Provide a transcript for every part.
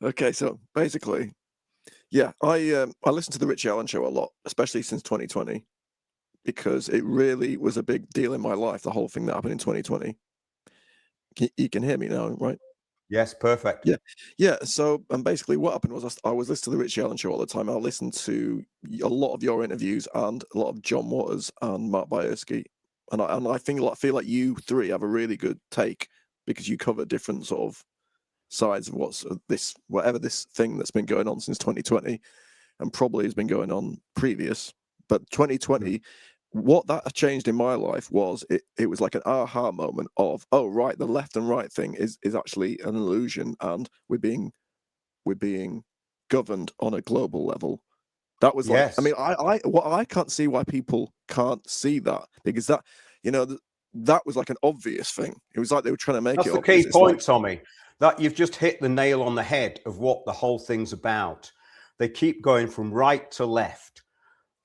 Okay, so basically, yeah, I listen to the Rich Allen Show a lot, especially since 2020, because it really was a big deal in my life. The whole thing that happened in 2020. You can hear me now, right? Yes, perfect. Yeah, yeah. So, and basically, what happened was I was listening to the Rich Allen Show all the time. I listened to a lot of your interviews and a lot of John Waters and Mark Biersky, and I think feel like you three have a really good take because you cover different sort of sides of what's this whatever this thing that's been going on since 2020 and probably has been going on previous. But Mm. 2020, what that changed in my life was it was like an aha moment of, oh right, the left and right thing is actually an illusion, and we're being governed on a global level. That was like, I Yes, mean, I can't see why people can't see that, because that, you know, that was like an obvious thing. It was like they were trying to make it that's the obvious. key It's like, point, Tommy. That you've just hit the nail on the head of what the whole thing's about. They keep going from right to left.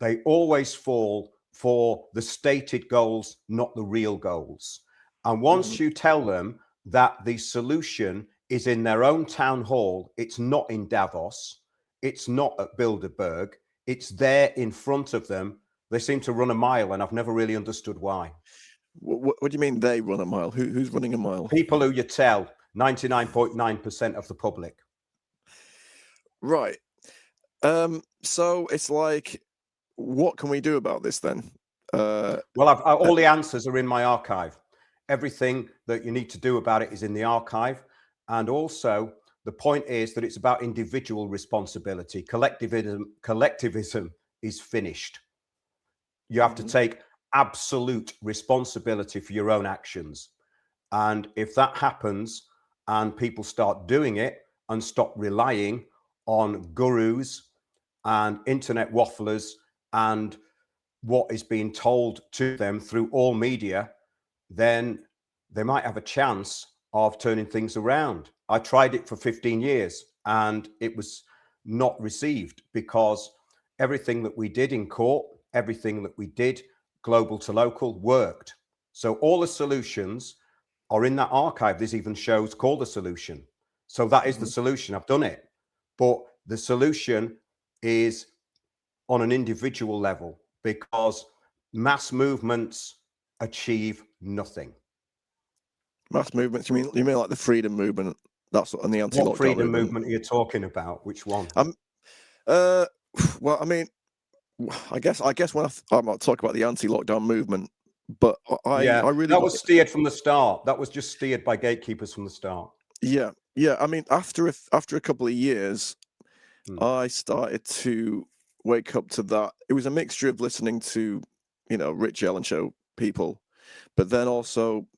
They always fall for the stated goals, not the real goals. And mhm. once you tell them that the solution is in their own town hall, it's not in Davos, it's not at Bilderberg, it's there in front of them, they seem to run a mile, and I've never really understood why. What do you mean they run a mile? Who's running a mile? People who you tell, 99.9% of the public. Right. So it's like, what can we do about this then? Uh, Well, uh, all the answers are in my archive. Everything that you need to do about it is in the archive. And also, the point is that it's about individual responsibility. Collectivism is finished. You have to mhm, take absolute responsibility for your own actions. And if that happens and people start doing it and stop relying on gurus and internet wafflers and what is being told to them through all media, then they might have a chance of turning things around. I tried it for 15 years and it was not received because everything that we did in court, everything that we did global to local worked. So all the solutions are in that archive. There's even shows called The Solution. So that is the mhm. solution. I've done it. But the solution is on an individual level because mass movements achieve nothing. Mass movements. You mean like the freedom movement? That's and the What anti-lockdown freedom movement. movement are you talking about? Which one? Um. Uh. Well, I mean, I guess when I might talk about the anti-lockdown movement, but I Yeah, I really that got was steered from the start. That was just steered by gatekeepers from the start. yeah, yeah. I mean, after a couple of years, Hmm. I started to wake up to that. It was a mixture of listening to, Rich Ellen show people, but then also,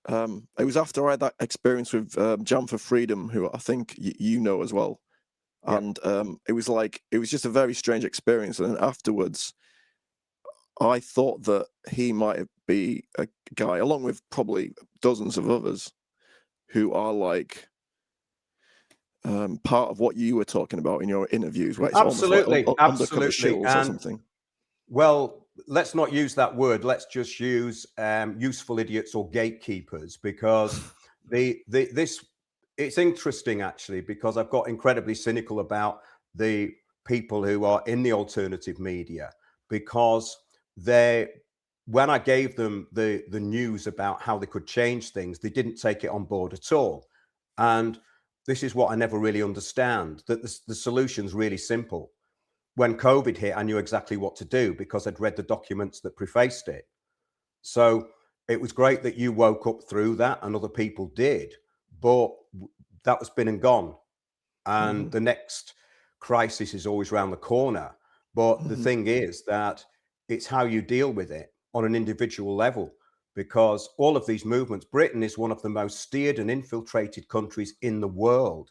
it was after I had that experience with Jam for Freedom, who I think you know as well, Yeah. and it was just a very strange experience. And then afterwards, I thought that he might be a guy, along with probably dozens of others, who are like part of what you were talking about in your interviews, where it's almost like Absolutely. undercover Absolutely. shills or And something. well, let's not use that word. Let's just use useful idiots or gatekeepers because this it's interesting actually because I've got incredibly cynical about the people who are in the alternative media because they when I gave them the news about how they could change things, they didn't take it on board at all. And this is what I never really understand, that the solution's really simple. When COVID hit, I knew exactly what to do because I'd read the documents that prefaced it. So it was great that you woke up through that and other people did, but that was been and gone. And Hmm. the next crisis is always around the corner. But the Hmm. thing is that it's how you deal with it on an individual level because all of these movements, Britain is one of the most steered and infiltrated countries in the world.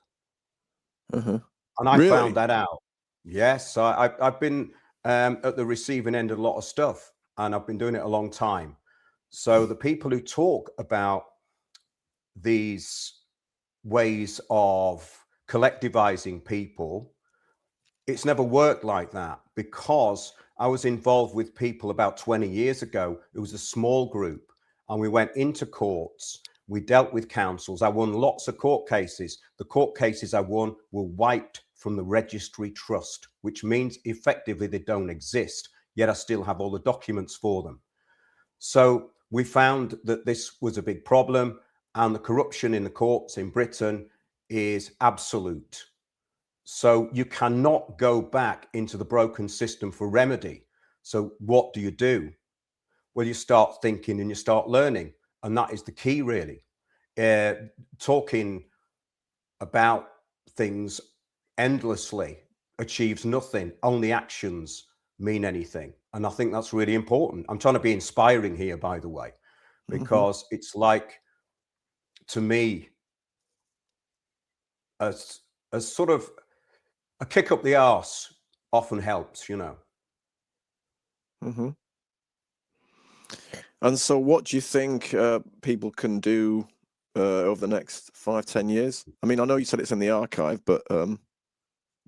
Uh-huh. And I found Really? that out. Yes, I've been at the receiving end of a lot of stuff, and I've been doing it a long time. So the people who talk about these ways of collectivizing people, it's never worked like that because I was involved with people about 20 years ago. It was a small group, and we went into courts We dealt with councils. I won lots of court cases. The court cases I won were wiped from the registry trust, which means effectively they don't exist, yet I still have all the documents for them. So we found that this was a big problem, and the corruption in the courts in Britain is absolute. So you cannot go back into the broken system for remedy. So what do? Well, you start thinking and you start learning. And that is the key, really. Talking about things endlessly achieves nothing. Only actions mean anything. And I think that's really important. I'm trying to be inspiring here, by the way, because it's like, to me, as sort of a kick up the arse often helps, you know. And so what do you think people can do over the next 5-10 years? I mean, I know you said it's in the archive, but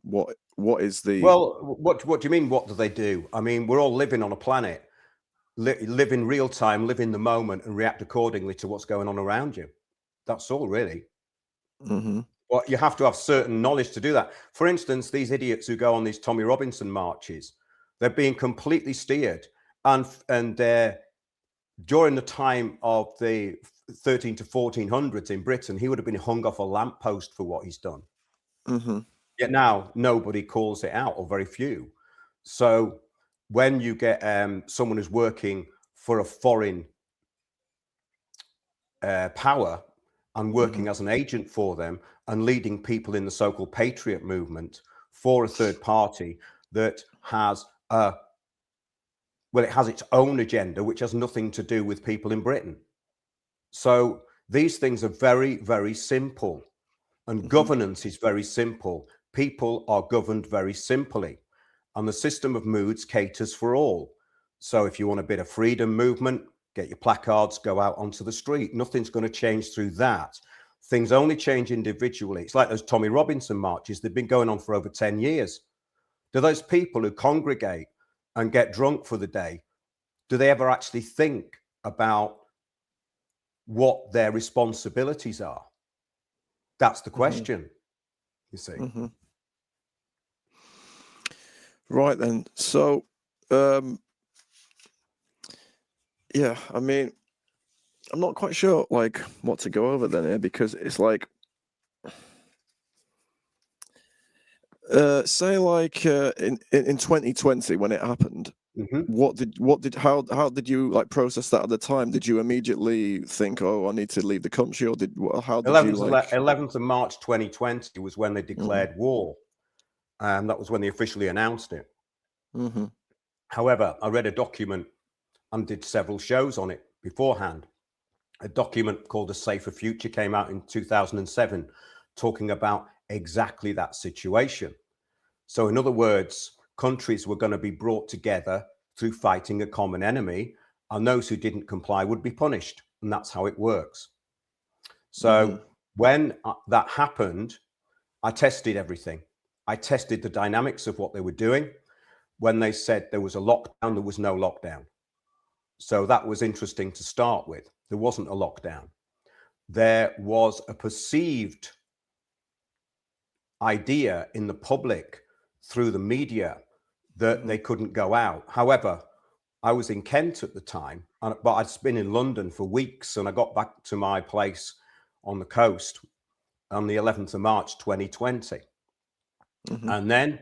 what is the... Well, what do you mean, what do they do? I mean, we're all living on a planet. Live in real time, live in the moment, and react accordingly to what's going on around you. That's all, really. But you have to have certain knowledge to do that. For instance, these idiots who go on these Tommy Robinson marches, they're being completely steered. And during the time of the 13 to 1400s in Britain, he would have been hung off a lamppost for what he's done. Yet now nobody calls it out, or very few. So when you get someone who's working for a foreign power and working as an agent for them and leading people in the so-called patriot movement for a third party that has well, it has its own agenda, which has nothing to do with people in Britain. So these things are very, very simple. And governance is very simple. People are governed very simply. And the system of moods caters for all. So if you want a bit of freedom movement, get your placards, go out onto the street. Nothing's going to change through that. Things only change individually. It's like those Tommy Robinson marches. They've been going on for over 10 years. Do those people who congregate and get drunk for the day, do they ever actually think about what their responsibilities are? That's the question, you see. Right then. So, yeah, I mean, I'm not quite sure like what to go over then here, because it's like, say like in 2020 when it happened, how did you like process that at the time? Did you immediately think, oh, I need to leave the country, or how did you like... 11th of March 2020 was when they declared war, and that was when they officially announced it. However, I read a document and did several shows on it beforehand. A document called A Safer Future came out in 2007, talking about exactly that situation. So in other words, countries were going to be brought together through fighting a common enemy, and those who didn't comply would be punished. And that's how it works. So when that happened, I tested everything. I tested the dynamics of what they were doing. When they said there was a lockdown, there was no lockdown. So that was interesting to start with. There wasn't a lockdown. There was a perceived idea in the public through the media that they couldn't go out. However, I was in Kent at the time, but I'd been in London for weeks, and I got back to my place on the coast on the 11th of March 2020. And then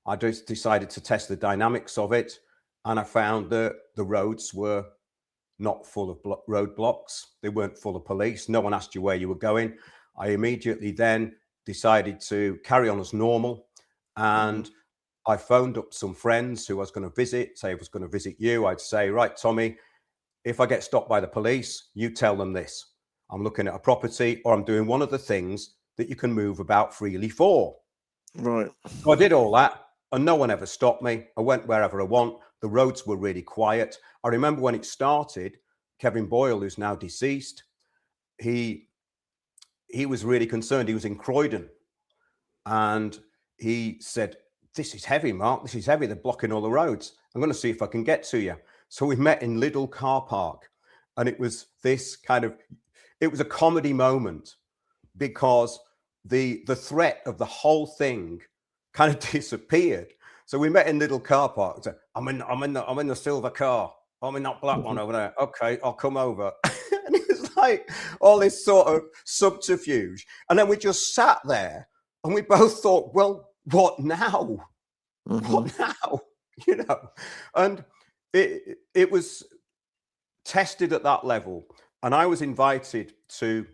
I just decided to test the dynamics of it, and I found that the roads were not full of roadblocks. They weren't full of police. No one asked you where you were going. I immediately then decided to carry on as normal, and I phoned up some friends who I was going to visit. Say, if I was going to visit you, I'd say, right, Tommy, if I get stopped by the police, you tell them this. I'm looking at a property, or I'm doing one of the things that you can move about freely for. Right. So I did all that, and no one ever stopped me. I went wherever I want. The roads were really quiet. I remember when it started, Kevin Boyle, who's now deceased, he was really concerned. He was in Croydon, and he said, this is heavy, Mark. This is heavy. They're blocking all the roads. I'm going to see if I can get to you. So we met in Lidl car park, and it was this kind of, it was a comedy moment because the threat of the whole thing kind of disappeared. So we met in little car park. So, I'm in the silver car. I'm in that black one over there. Okay, I'll come over. And it was like all this sort of subterfuge. And then we just sat there and we both thought, well, what now? What now? You know? And it was tested at that level. And I was invited to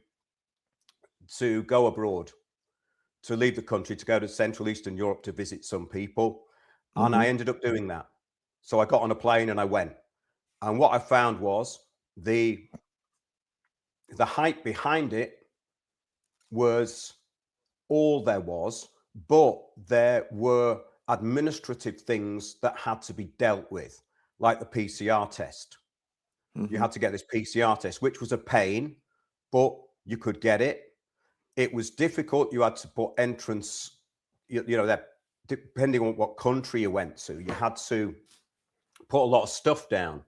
go abroad, to leave the country, to go to Central Eastern Europe to visit some people. And I ended up doing that. So I got on a plane and I went. And what I found was the hype behind it was all there was, but there were administrative things that had to be dealt with, like the PCR test. You had to get this PCR test, which was a pain, but you could get it. It was difficult. You had to put entrance, you know, that depending on what country you went to, you had to put a lot of stuff down,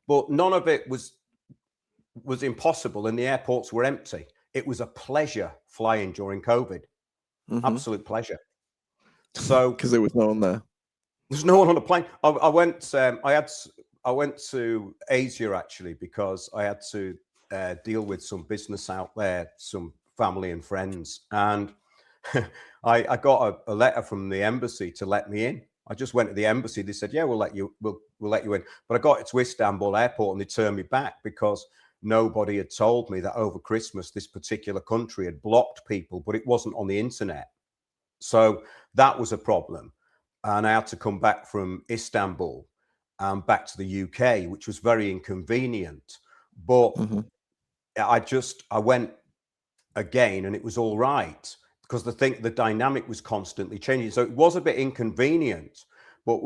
but none of it was impossible, and the airports were empty. It was a pleasure flying during COVID. Absolute pleasure. So because there was no one there. There's no one on the plane. I went to Asia actually because I had to deal with some business out there, some family and friends, and I got a letter from the embassy to let me in. I just went to the embassy. They said, "Yeah, we'll let you in." But I got to Istanbul airport and they turned me back because nobody had told me that over Christmas this particular country had blocked people, but it wasn't on the internet. So that was a problem. And I had to come back from Istanbul and back to the UK, which was very inconvenient. But I went again and it was all right because the dynamic was constantly changing. So it was a bit inconvenient. But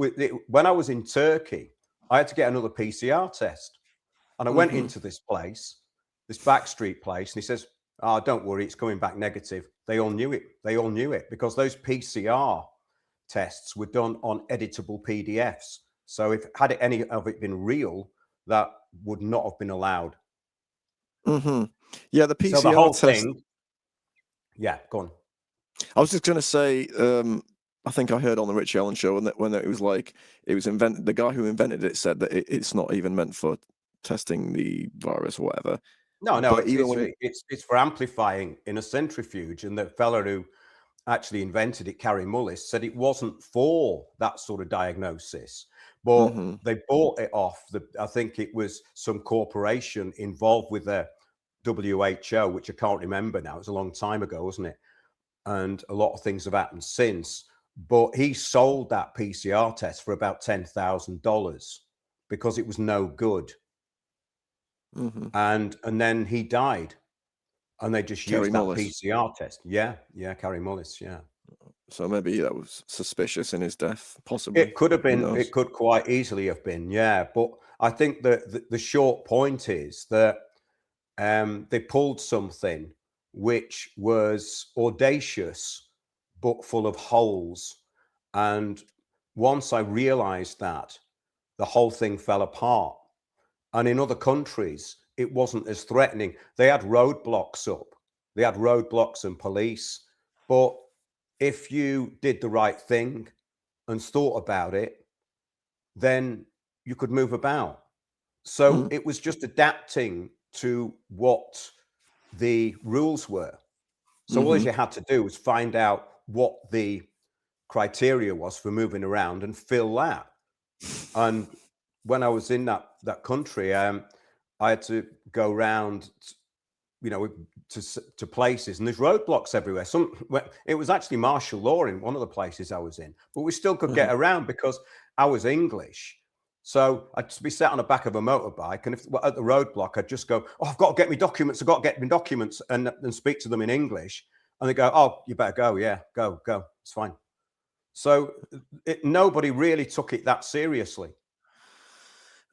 when I was in Turkey, I had to get another PCR test. And I went into this place, this backstreet place, and he says, "Oh, don't worry, it's coming back negative." They all knew it. They all knew it because those PCR tests were done on editable PDFs. So if had any of it been real, that would not have been allowed. Yeah, the So the PCR whole test. thing. Yeah, go on. I was just going to say, I think I heard on the Rich Allen show when it was like it was invented. The guy who invented it said that it's not even meant for testing the virus or whatever. No, But it's even when it's for amplifying in a centrifuge. And the fella who actually invented it, Carrie Mullis, said it wasn't for that sort of diagnosis, but they bought it off I think it was some corporation involved with the WHO, which I can't remember now. It was a long time ago, wasn't it? And a lot of things have happened since. But he sold that PCR test for about $10,000 because it was no good. And then he died, and they just Carrie used that Mullis. PCR test. Yeah, Carrie Mullis. Yeah. So maybe that was suspicious in his death, possibly. It could have been. It could quite easily have been. Yeah, but I think that the short point is that they pulled something which was audacious but full of holes. And once I realized that, the whole thing fell apart. And in other countries, it wasn't as threatening. They had roadblocks up. They had roadblocks and police. But if you did the right thing and thought about it, then you could move about. So it was just adapting to what the rules were. So all you had to do was find out what the criteria was for moving around and fill that. And when I was in that country, I had to go around, to places, and there's roadblocks everywhere. It was actually martial law in one of the places I was in, but we still could get around because I was English. So I'd just be sat on the back of a motorbike, and if at the roadblock, I'd just go, "Oh, I've got to get me documents. I've got to get me documents," and speak to them in English, and they go, "Oh, you better go. Yeah, go. It's fine." So nobody really took it that seriously.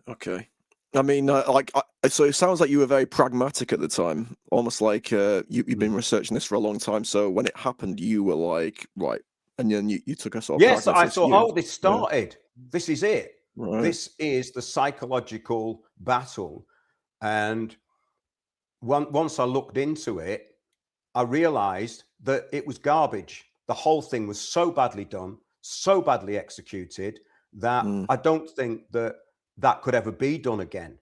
Okay. I mean, so it sounds like you were very pragmatic at the time, almost like you've been researching this for a long time. So when it happened, you were like, right, and then you took a sort of Yes, I thought, "Oh, this started. This is it. Right. This is the psychological battle." And once I looked into it, I realized that it was garbage. The whole thing was so badly done, so badly executed, that Mm. I don't think that that could ever be done again.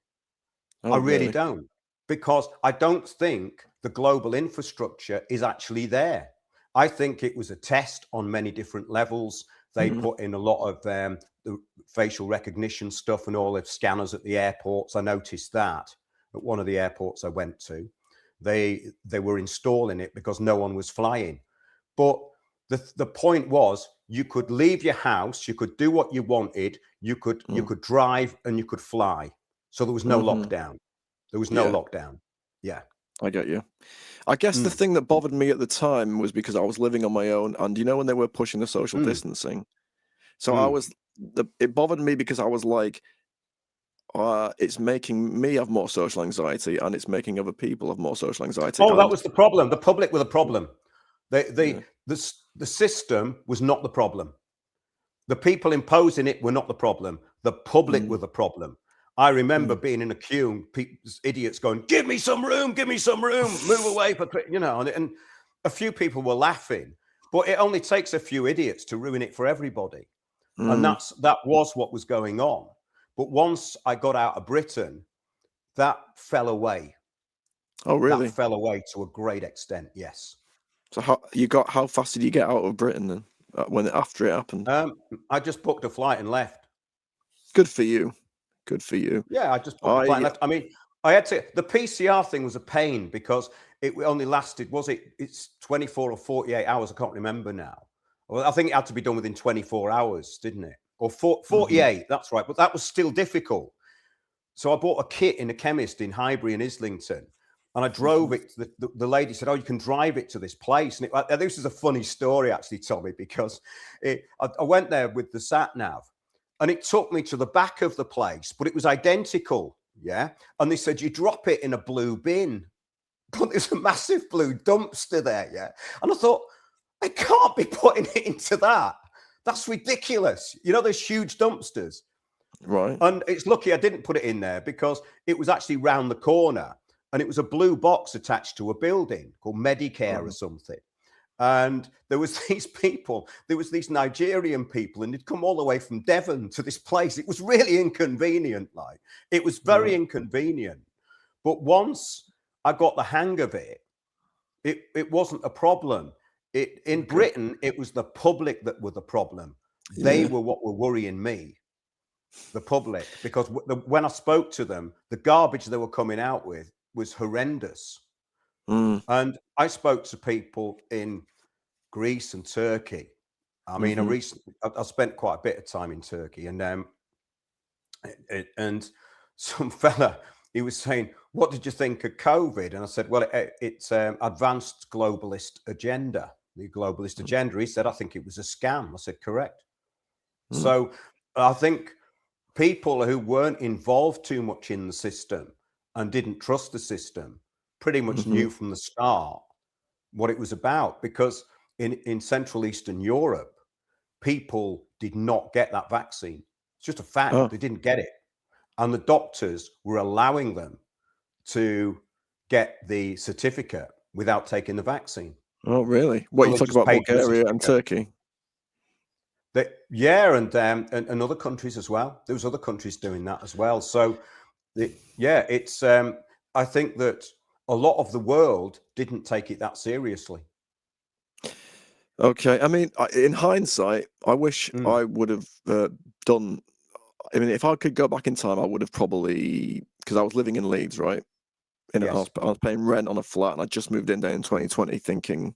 I Oh, really really? don't, because I don't think the global infrastructure is actually there. I think it was a test on many different levels. They Mm. put in a lot of the facial recognition stuff and all the scanners at the airports. I noticed that at one of the airports I went to. They were installing it because no one was flying. But the point was, you could leave your house, you could do what you wanted, you Mm. could drive and you could fly. So there was no Mhm. lockdown. There was no Yeah, lockdown. Yeah. I get you. I guess the Mm, thing that bothered me at the time was because I was living on my own, and when they were pushing the social mm, distancing, so I mm. was it bothered me because I was like, it's making me have more social anxiety, and it's making other people have more social anxiety, Oh, that and was the problem. The public were the problem. yeah, The system was not the problem. The people imposing it were not the problem. The public mm, were the problem. I remember mm, being in a queue and idiots going, give me some room, move away. And a few people were laughing, but it only takes a few idiots to ruin it for everybody. And mm. that was what was going on. But once I got out of Britain, that fell away. Oh, That really? fell away to a great extent, yes. So how fast did you get out of Britain then, when after it happened? Um, I just booked a flight and left. Good for you. Good for you. Yeah, I just booked a flight and I left. I mean, I had to. The PCR thing was a pain because it only lasted. Was it? It's 24 or 48 hours. I can't remember now. Well, I think it had to be done within 24 hours, didn't it? Or Mhm, 48. That's right. But that was still difficult. So I bought a kit in a chemist in Highbury and Islington, and I drove mhm. it. The lady said, "Oh, you can drive it to this place." And this is a funny story, actually, Tommy, because I went there with the sat nav, and it took me to the back of the place, but it was identical. Yeah, and they said you drop it in a blue bin, but there's a massive blue dumpster there. Yeah, and I thought I can't be putting it into that. That's ridiculous. You know, there's huge dumpsters. Right. And it's lucky I didn't put it in there because it was actually round the corner and it was a blue box attached to a building called Medicare or Right. something. And there was these Nigerian people, and they'd come all the way from Devon to this place. It was really inconvenient, like it was very Right. inconvenient. But once I got the hang of it, it wasn't a problem. In Okay. Britain, it was the public that were the problem. They Yeah. were what were worrying me, the public, because when I spoke to them, the garbage they were coming out with was horrendous. Mm. And I spoke to people in Greece and Turkey. I mean, Mhm. I spent quite a bit of time in Turkey, and some fella, he was saying, "What did you think of COVID?" And I said, "Well, it's advanced globalist agenda, the globalist Mm. agenda." He said, "I think it was a scam." I said, "Correct." Mm. So I think people who weren't involved too much in the system and didn't trust the system pretty much Mhm. knew from the start what it was about, because in Central Eastern Europe, people did not get that vaccine. It's just a fact. Oh. They didn't get it. And the doctors were allowing them to get the certificate without taking the vaccine. Oh, really? What, So you they talk just about paid for the Bulgaria and certificate. Turkey? Yeah, and other countries as well. There was other countries doing that as well. So yeah, it's I think that a lot of the world didn't take it that seriously. Okay. I mean, in hindsight, I wish Mm, I would have done. I mean, if I could go back in time, I would have probably, because I was living in Leeds, right? And yes. I was paying rent on a flat, and I just moved in there in 2020, thinking,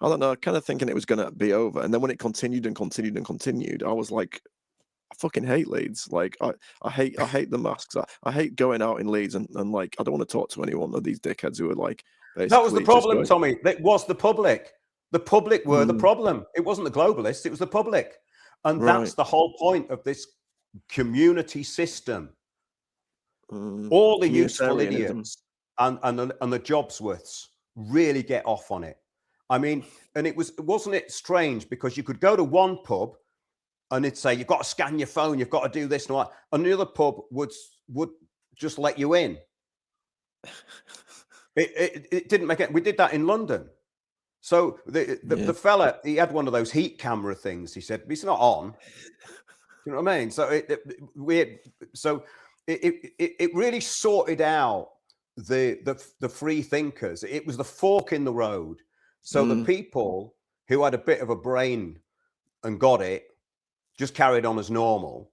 I don't know, kind of thinking it was gonna be over. And then when it continued and continued and continued, I was like, I fucking hate Leeds. Like, I hate the masks. I hate going out in Leeds, and like, I don't want to talk to anyone of these dickheads who are like That was the basically just problem, going. Tommy. That was the public. The public were the Mm, problem. It wasn't the globalists, it was the public. And right. that's the whole point of this community system. Mm, All the useful communitarianism. idiots and the Jobsworths really get off on it. I mean, and wasn't it strange because you could go to one pub and it'd say you've got to scan your phone, you've got to do this and all that, and the other pub would just let you in. It didn't make it. We did that in London. So Yeah. the fella, he had one of those heat camera things. He said, it's not on. You know what I mean? So it really sorted out the free thinkers. It was the fork in the road. So the Mm, people who had a bit of a brain and got it just carried on as normal.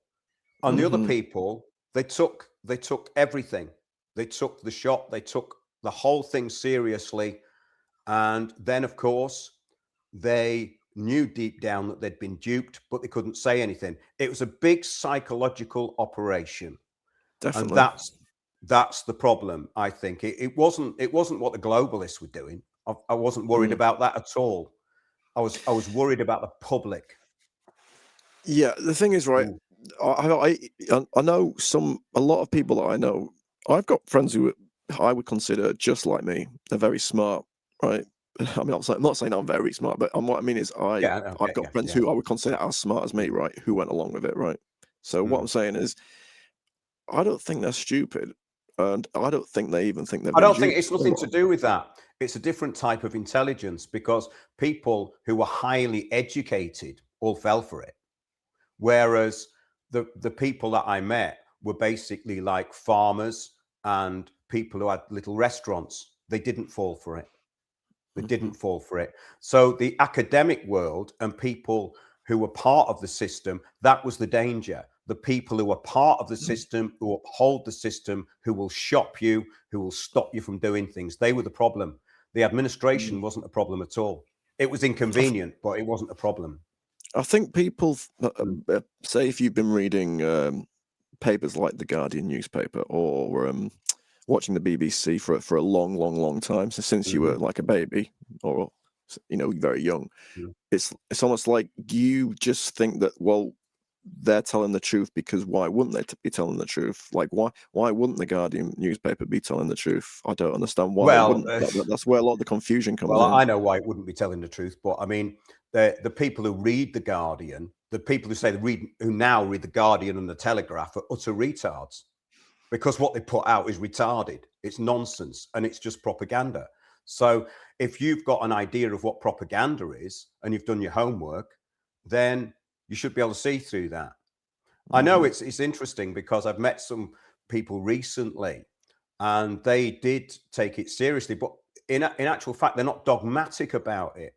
And the other mhm, people, they took everything. They took the shot, they took the whole thing seriously. And then of course they knew deep down that they'd been duped, but they couldn't say anything. It was a big psychological operation. And definitely. that's the problem, I think. It wasn't what the globalists were doing. I wasn't worried Mm. about that at all. I was worried about the public. Yeah, the thing is, right, Mm, I know a lot of people that I know. I've got friends who I would consider just like me. They're very smart, right? I mean, I'm not saying I'm very smart, but what I mean is yeah, I I've get got you. friends Yeah. who I would consider as smart as me, right? Who went along with it, right? So what I'm Mm. saying is, I don't think they're stupid, and I don't think they even think they've I been don't think duped. it's nothing to do with that. It's a different type of intelligence because people who were highly educated all fell for it. Whereas the people that I met were basically like farmers and people who had little restaurants. They didn't fall for it. They Hmm. didn't fall for it. So the academic world and people who were part of the system, that was the danger. The people who are part of the system, who uphold the system, who will shop you, who will stop you from doing things, they were the problem. The administration wasn't a problem at all. It was inconvenient, but it wasn't a problem. I think people Mm, say if you've been reading papers like the Guardian newspaper or watching the BBC for a long, long, long time, so since you were mhm, like a baby or very young, mm. it's almost like you just think that well they're telling the truth because why wouldn't they be telling the truth? Like why wouldn't the Guardian newspaper be telling the truth? I don't understand why they Well, wouldn't. That's where a lot of the confusion comes well, in. I know why it wouldn't be telling the truth, but I mean, the people who read the Guardian, the people who say who now read the Guardian and the Telegraph are utter retards because what they put out is retarded. It's nonsense and it's just propaganda. So if you've got an idea of what propaganda is and you've done your homework, then you should be able to see through that. I know Hmm. it's interesting because I've met some people recently and they did take it seriously, but in actual fact, they're not dogmatic about it.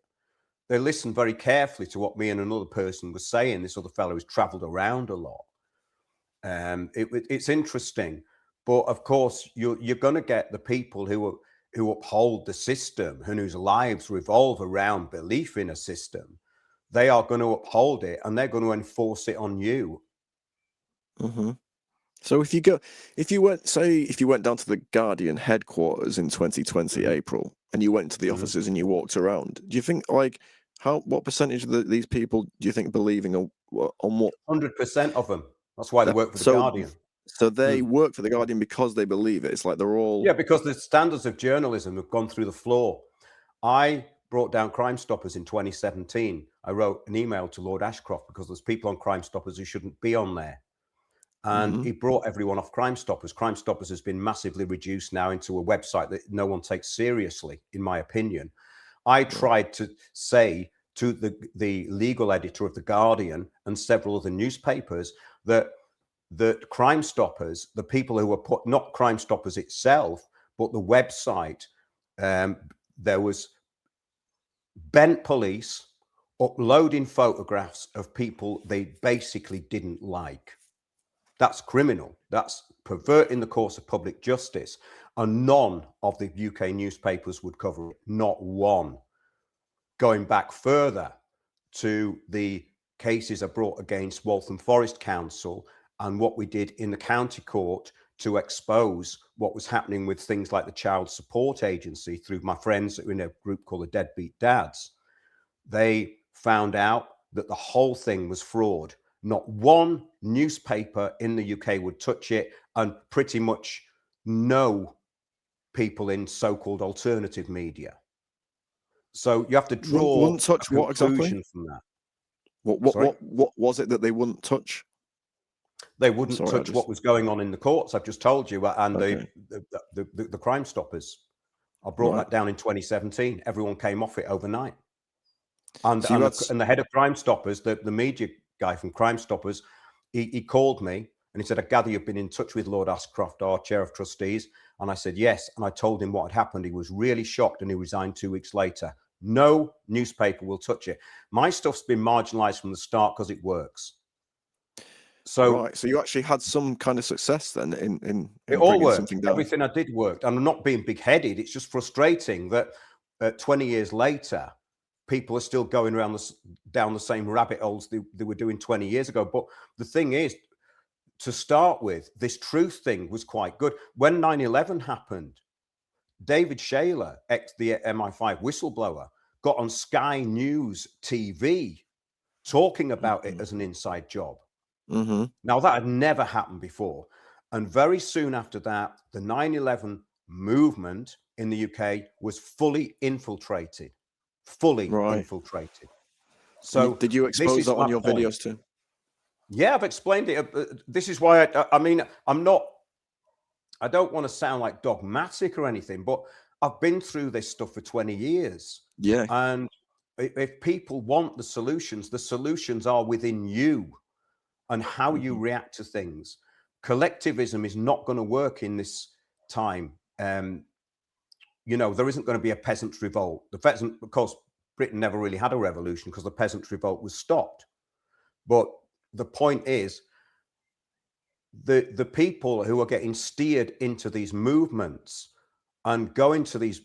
They listened very carefully to what me and another person was saying. This other fellow who's traveled around a lot. It's interesting, but of course, you're going to get the people who uphold the system and whose lives revolve around belief in a system. They are going to uphold it and they're going to enforce it on you. Hmm. So if you went down to the Guardian headquarters in 2020 Mhm, April and you went to the mhm. offices and you walked around, do you think what percentage of these people do you think believing on what 100% of them. That's why they that work for the so Guardian. so they Mm. work for the Guardian because they believe it? It's like they're all Yeah, because the standards of journalism have gone through the floor. I brought down Crime Stoppers in 2017. I wrote an email to Lord Ashcroft because there's people on Crime Stoppers who shouldn't be on there. And Mhm, he brought everyone off Crime Stoppers. Crime Stoppers has been massively reduced now into a website that no one takes seriously, in my opinion. I right, tried to say to the legal editor of The Guardian and several other newspapers that Crime Stoppers, the people who were put, not Crime Stoppers itself, but the website, um, there was bent police uploading photographs of people they basically didn't like. That's criminal. That's perverting the course of public justice. And none of the UK newspapers would cover it, not one. Going back further to the cases I brought against Waltham Forest Council and what we did in the county court to expose what was happening with things like the Child Support Agency through my friends in a group called the Deadbeat Dads. They found out that the whole thing was fraud. Not one newspaper in the UK would touch it, and pretty much no people in so-called alternative media. So you have to draw wouldn't a touch what exactly? conclusion from that. Sorry? What was it that they wouldn't touch? They wouldn't Sorry, I touch what just was going on in the courts, I've just told you, and okay. the Crime Stoppers. I brought Right. that down in 2017. Everyone came off it overnight. And So you and had the, and the head of Crime Stoppers, the media guy from Crime Stoppers, he called me and he said, "I gather you've been in touch with Lord Ashcroft, our chair of trustees." And I said, "Yes." And I told him what had happened. He was really shocked and he resigned 2 weeks later. No newspaper will touch it. My stuff's been marginalized from the start because it works. So right. So you actually had some kind of success then it in all bringing worked. something down. Everything I did worked. And I'm not being big headed. It's just frustrating that 20 years later, people are still going around down the same rabbit holes they were doing 20 years ago. But the thing is, to start with, this truth thing was quite good. When 9/11 happened, David Shayler, the MI5 whistleblower, got on Sky News TV talking about it Mhm. as an inside job. Mhm. Now, that had never happened before. And very soon after that, the 9/11 movement in the UK was fully infiltrated. Fully Right. infiltrated. And So did you this expose is that on my your point. videos too? Yeah, I've explained it. This is why I mean, I don't want to sound like dogmatic or anything, but I've been through this stuff for 20 years. Yeah. And if people want the solutions are within you and how you Mhm. react to things. Collectivism is not going to work in this time. There isn't going to be a peasants' revolt. The peasant, of course, Britain never really had a revolution because the peasants' revolt was stopped. But the point is, the people who are getting steered into these movements and going to these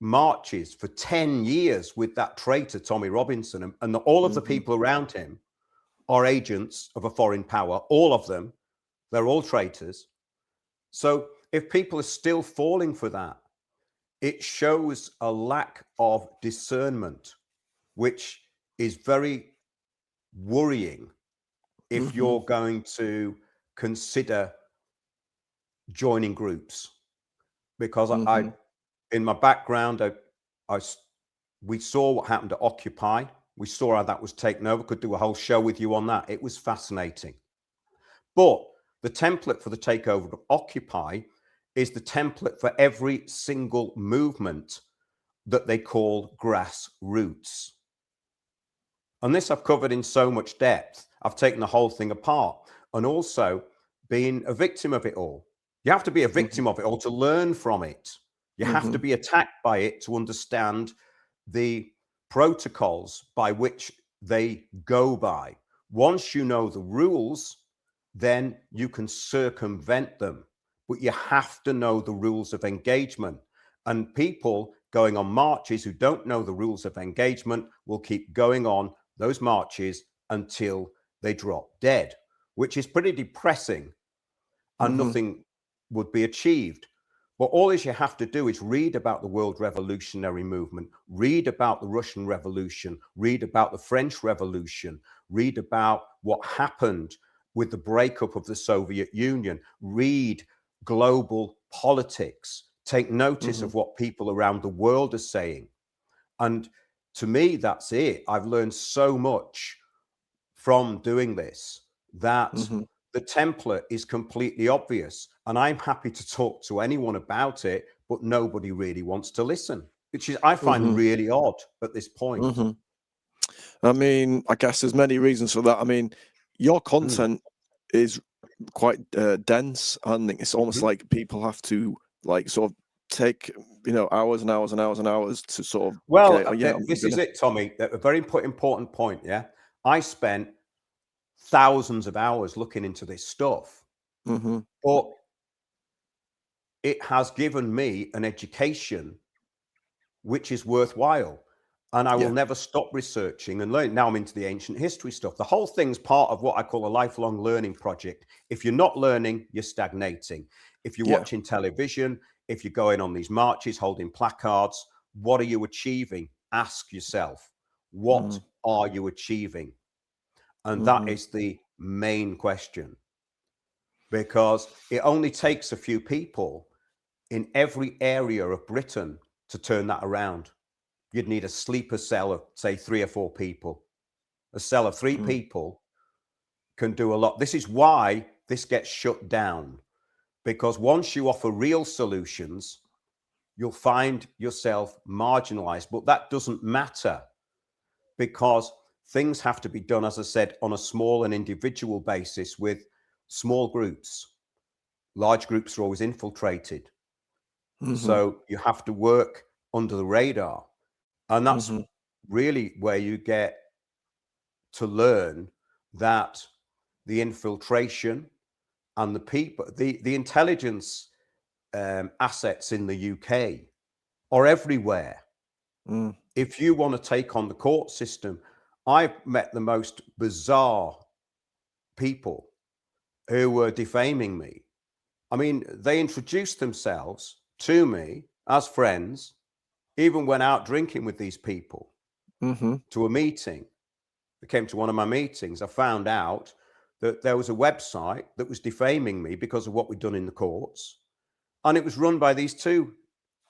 marches for 10 years with that traitor Tommy Robinson and all of the Mhm. people around him are agents of a foreign power. All of them, they're all traitors. So if people are still falling for that, it shows a lack of discernment, which is very worrying if Mhm. you're going to consider joining groups. Because Mhm. in my background, I we saw what happened to Occupy. We saw how that was taken over. Could do a whole show with you on that. It was fascinating. But the template for the takeover of Occupy is the template for every single movement that they call grassroots. And this I've covered in so much depth. I've taken the whole thing apart and also being a victim of it all. You have to be a Mhm. victim of it all to learn from it. You have to Mhm. be attacked by it to understand the protocols by which they go by. Once you know the rules, then you can circumvent them. But you have to know the rules of engagement. And people going on marches who don't know the rules of engagement will keep going on those marches until they drop dead, which is pretty depressing and Mhm. nothing would be achieved. But all is you have to do is read about the world revolutionary movement, read about the Russian Revolution, read about the French Revolution, read about what happened with the breakup of the Soviet Union, read global politics, take notice Mhm. of what people around the world are saying. And to me, that's it. I've learned so much from doing this that Mhm. the template is completely obvious. And I'm happy to talk to anyone about it, but nobody really wants to listen, which is, I find Mhm. really odd at this point. Mhm. I mean, I guess there's many reasons for that. I mean, your Mm. content is quite dense, and it's almost Mhm. like people have to like sort of take hours and hours and hours and hours to sort of Well, get. Oh yeah, I'm this is gonna. it, Tommy. A very important point. Yeah. I spent thousands of hours looking into this stuff, Mhm. but it has given me an education which is worthwhile. And I will Yeah. never stop researching and learning. Now I'm into the ancient history stuff. The whole thing's part of what I call a lifelong learning project. If you're not learning, you're stagnating. If you're Yeah. watching television, if you're going on these marches, holding placards, what are you achieving? Ask yourself, what Mhm. are you achieving? And that Mhm. is the main question, because it only takes a few people in every area of Britain to turn that around. You'd need a sleeper cell of, say, 3 or 4 people. A cell of 3 Mhm. people can do a lot. This is why this gets shut down, because once you offer real solutions, you'll find yourself marginalized. But that doesn't matter, because things have to be done, as I said, on a small and individual basis with small groups. Large groups are always infiltrated. So you have to work under the radar. And that's really where you get to learn that the infiltration and the people, the intelligence assets in the UK are everywhere. If you want to take on the court system, I've met the most bizarre people who were defaming me. I mean, they introduced themselves to me as friends, even went out drinking with these people to a meeting. They came to one of my meetings. I found out that there was a website that was defaming me because of what we'd done in the courts. And it was run by these two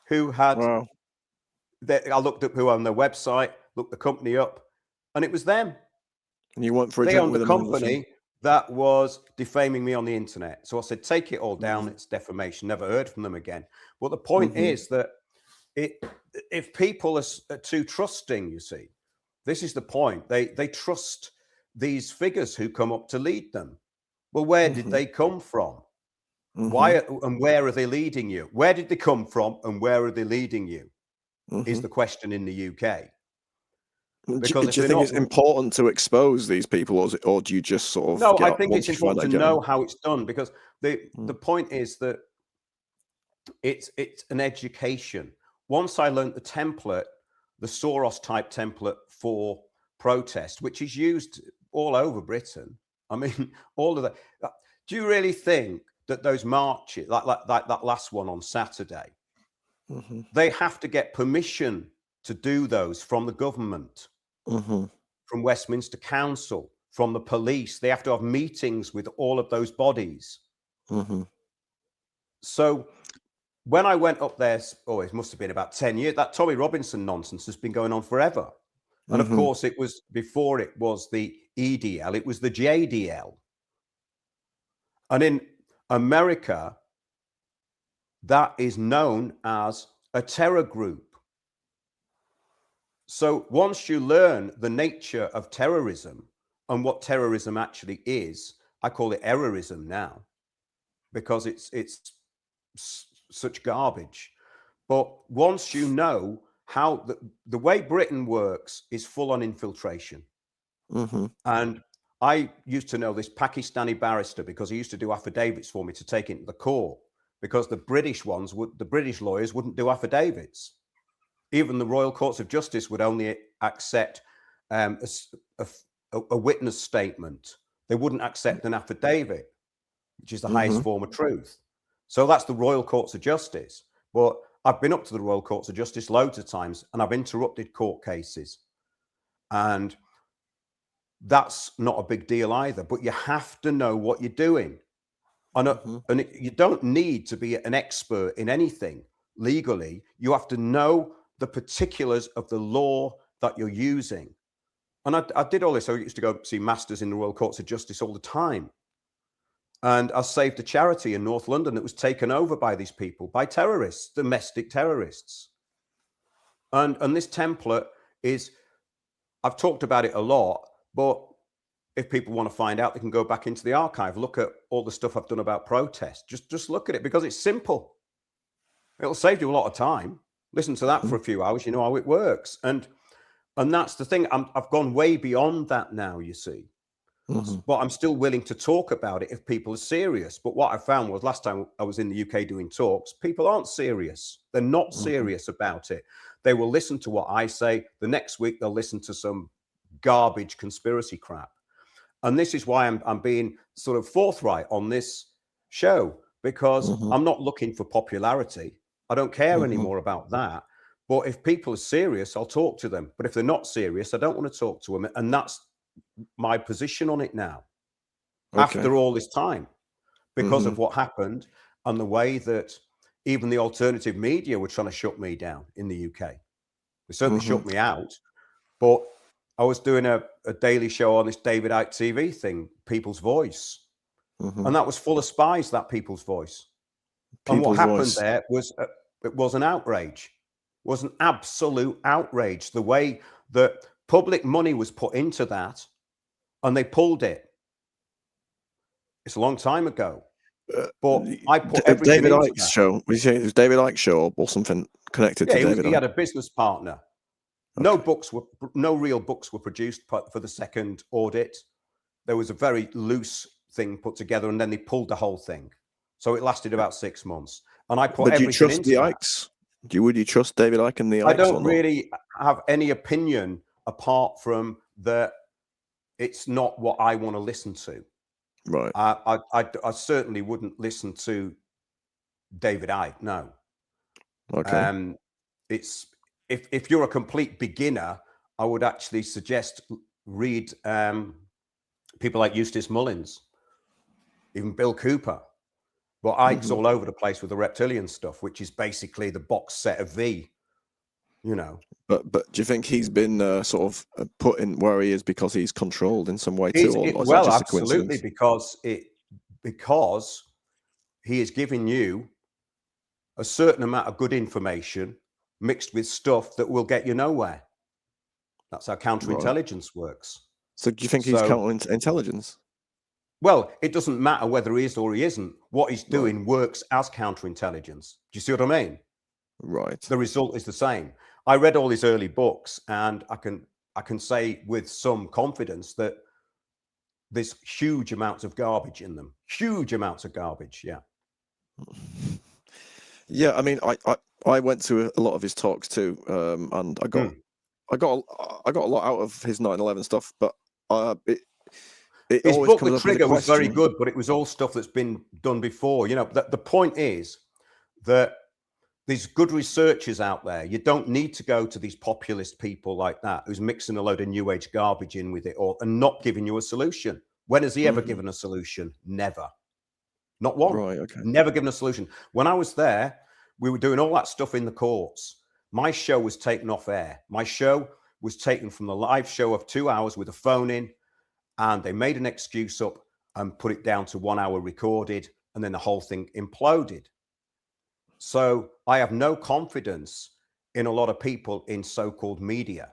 who had, Wow. I looked up who owned their website, looked the company up, and it was them. And you went for a They drink owned with the them and everything? company that was defaming me on the internet. So I said, take it all down. It's defamation. Never heard from them again. But the point is that if people are too trusting, you see, this is the point. They trust these figures who come up to lead them. Well, where did they come from? Why and where are they leading you? Where did they come from and where are they leading you? Is the question in the UK. Because Do you think it's important to expose these people, or do you just sort of No, I get think once it's you find important out, to get on? know how it's done, because the point is that it's an education. Once I learned the template, the Soros type template for protest, which is used all over Britain. I mean, all of that. Do you really think that those marches, like that last one on Saturday, they have to get permission to do those from the government, from Westminster Council, from the police? They have to have meetings with all of those bodies. So when I went up there, it must have been about 10 years, that Tommy Robinson nonsense has been going on forever. And of course, it was before it was the EDL, it was the JDL. And in America, that is known as a terror group. So once you learn the nature of terrorism and what terrorism actually is, I call it errorism now, because it's such garbage. But once you know how the way Britain works is full on infiltration. And I used to know this Pakistani barrister because he used to do affidavits for me to take into the court, because the British lawyers wouldn't do affidavits. Even the Royal Courts of Justice would only accept a witness statement. They wouldn't accept an affidavit, which is the highest form of truth. So that's the Royal Courts of Justice. But I've been up to the Royal Courts of Justice loads of times, and I've interrupted court cases. And that's not a big deal either. But you have to know what you're doing. And you don't need to be an expert in anything legally. You have to know the particulars of the law that you're using. And I did all this. I used to go see masters in the Royal Courts of Justice all the time. And I saved a charity in North London that was taken over by these people, by terrorists, domestic terrorists. And this template is, I've talked about it a lot, but if people want to find out, they can go back into the archive, look at all the stuff I've done about protest. Just look at it, because it's simple. It'll save you a lot of time. Listen to that for a few hours, you know how it works. And that's the thing. I've gone way beyond that now, you see. But I'm still willing to talk about it if people are serious. But what I found was, last time I was in the UK doing talks, people aren't serious. They're not serious about it. They will listen to what I say. The next week, they'll listen to some garbage conspiracy crap. And this is why I'm being sort of forthright on this show, because I'm not looking for popularity. I don't care anymore about that. But if people are serious, I'll talk to them. But if they're not serious, I don't want to talk to them. And that's my position on it now, after all this time, because of what happened and the way that even the alternative media were trying to shut me down in the UK. They certainly shut me out. But I was doing a daily show on this David Icke TV thing, People's Voice. And that was full of spies, that People's Voice. And what happened there was It was an outrage. It was an absolute outrage. The way that public money was put into that, and they pulled it. It's a long time ago, but I put everything David into Icke's that. show. We say it was David Icke's show or something connected Yeah, to David he Icke. had a business partner. Okay. No real books were produced for the second audit. There was a very loose thing put together, and then they pulled the whole thing. So it lasted about 6 months, and I put But do you everything trust the into that. Ikes? Would you trust David Icke and the I Ikes or don't not? really have any opinion apart from that it's not what I want to listen to. Right. I certainly wouldn't listen to David Icke. No. Okay. It's if you're a complete beginner, I would actually suggest read people like Eustace Mullins, even Bill Cooper. But Ike's all over the place with the reptilian stuff, which is basically the box set of V. You know. But do you think he's been sort of put in where he is because he's controlled in some way too, or is that Well, just a absolutely, coincidence? because he is giving you a certain amount of good information mixed with stuff that will get you nowhere. That's how Right. counterintelligence works. So do you think he's So, counterintelligence? well, it doesn't matter whether he is or he isn't. What he's Right. doing works as counterintelligence. Do you see what I mean? Right. The result is the same. I read all his early books, and I can say with some confidence that there's huge amounts of garbage in them. Huge amounts of garbage. Yeah. Yeah, I mean, I went to a lot of his talks too, and I got a lot out of his 9/11 stuff, but it His always book, The comes up with a Trigger, was very question. good, but it was all stuff that's been done before. You know, the point is that there's good researchers out there. You don't need to go to these populist people like that who's mixing a load of new age garbage in with it and not giving you a solution. When has he ever given a solution? Never. Not one. Right. Okay. Never given a solution. When I was there, we were doing all that stuff in the courts. My show was taken off air. My show was taken from the live show of 2 hours with a phone in, and they made an excuse up and put it down to 1 hour recorded, and then the whole thing imploded. So I have no confidence in a lot of people in so-called media.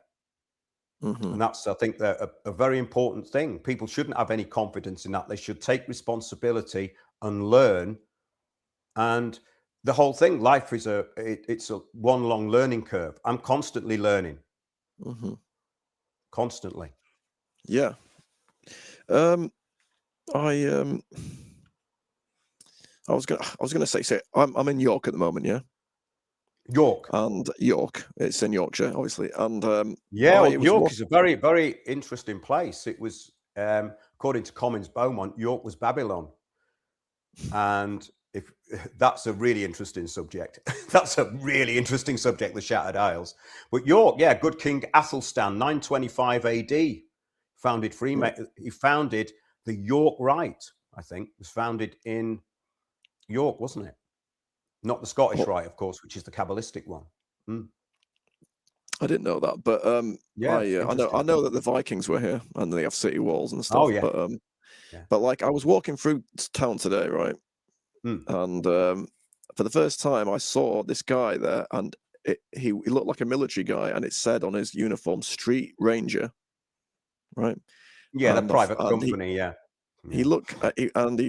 And that's, I think, a very important thing. People shouldn't have any confidence in that. They should take responsibility and learn. And the whole thing, life is it's a one long learning curve. I'm constantly learning. Constantly. Yeah. I was gonna say I'm in York at the moment, yeah. York. And York, it's in Yorkshire, obviously. And Yeah, well, York is a very, very interesting place. It was, according to Comins Beaumont, York was Babylon. And if that's a really interesting subject. That's a really interesting subject, the Shattered Isles. But York, yeah, good King Athelstan, 925 AD, he founded the York Rite, I think. It was founded in York, wasn't it? Not the Scottish Rite, of course, which is the Kabbalistic one. I didn't know that, but Yeah, I know that the Vikings were here and they have city walls and stuff. Oh, yeah. But like I was walking through town today, right? And for the first time, I saw this guy there, and he looked like a military guy, and it said on his uniform "Street Ranger," right? Yeah, the And private company. Yeah. he